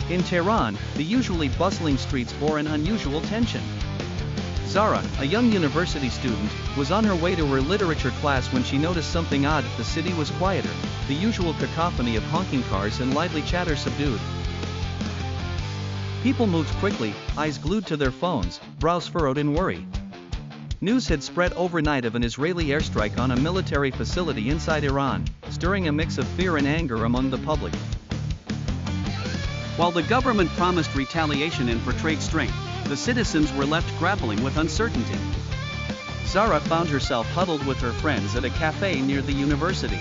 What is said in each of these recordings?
In Tehran, the usually bustling streets bore an unusual tension. Zara, a young university student, was on her way to her literature class when she noticed something odd. The city was quieter, the usual cacophony of honking cars and lively chatter subdued. People moved quickly, eyes glued to their phones, brows furrowed in worry. News had spread overnight of an Israeli airstrike on a military facility inside Iran, stirring a mix of fear and anger among the public. While the government promised retaliation and portrayed strength, the citizens were left grappling with uncertainty. Zara found herself huddled with her friends at a cafe near the university.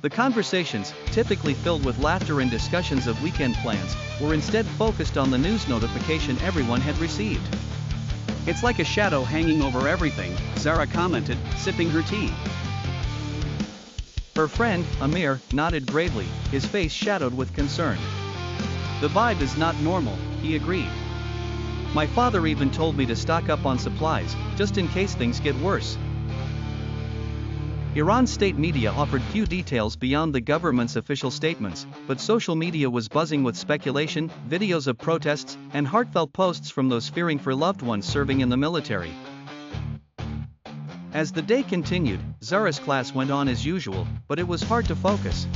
The conversations, typically filled with laughter and discussions of weekend plans, were instead focused on the news notification everyone had received. "It's like a shadow hanging over everything," Zara commented, sipping her tea. Her friend, Amir, nodded gravely, his face shadowed with concern. "The vibe is not normal," he agreed. "My father even told me to stock up on supplies, just in case things get worse." Iran's state media offered few details beyond the government's official statements, but social media was buzzing with speculation, videos of protests, and heartfelt posts from those fearing for loved ones serving in the military. As the day continued, Zara's class went on as usual, but it was hard to focus.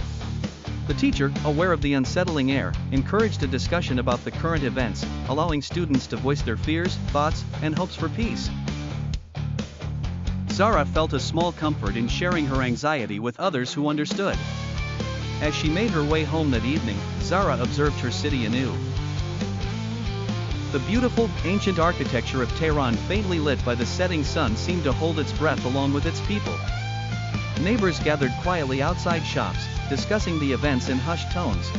The teacher, aware of the unsettling air, encouraged a discussion about the current events, allowing students to voice their fears, thoughts, and hopes for peace. Zara felt a small comfort in sharing her anxiety with others who understood. As she made her way home that evening, Zara observed her city anew. The beautiful, ancient architecture of Tehran, faintly lit by the setting sun, seemed to hold its breath along with its people. Neighbors gathered quietly outside shops, discussing the events in hushed tones.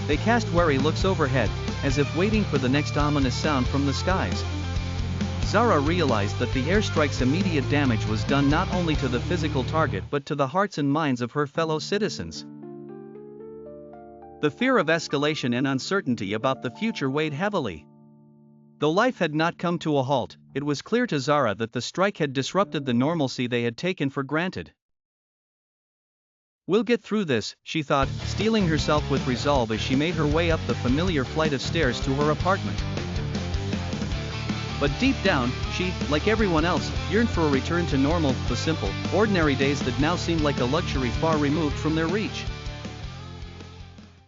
They cast wary looks overhead, as if waiting for the next ominous sound from the skies. Zara realized that the airstrike's immediate damage was done not only to the physical target but to the hearts and minds of her fellow citizens. The fear of escalation and uncertainty about the future weighed heavily. Though life had not come to a halt, it was clear to Zara that the strike had disrupted the normalcy they had taken for granted. "We'll get through this," she thought, steeling herself with resolve as she made her way up the familiar flight of stairs to her apartment. But deep down, she, like everyone else, yearned for a return to normal, the simple, ordinary days that now seemed like a luxury far removed from their reach.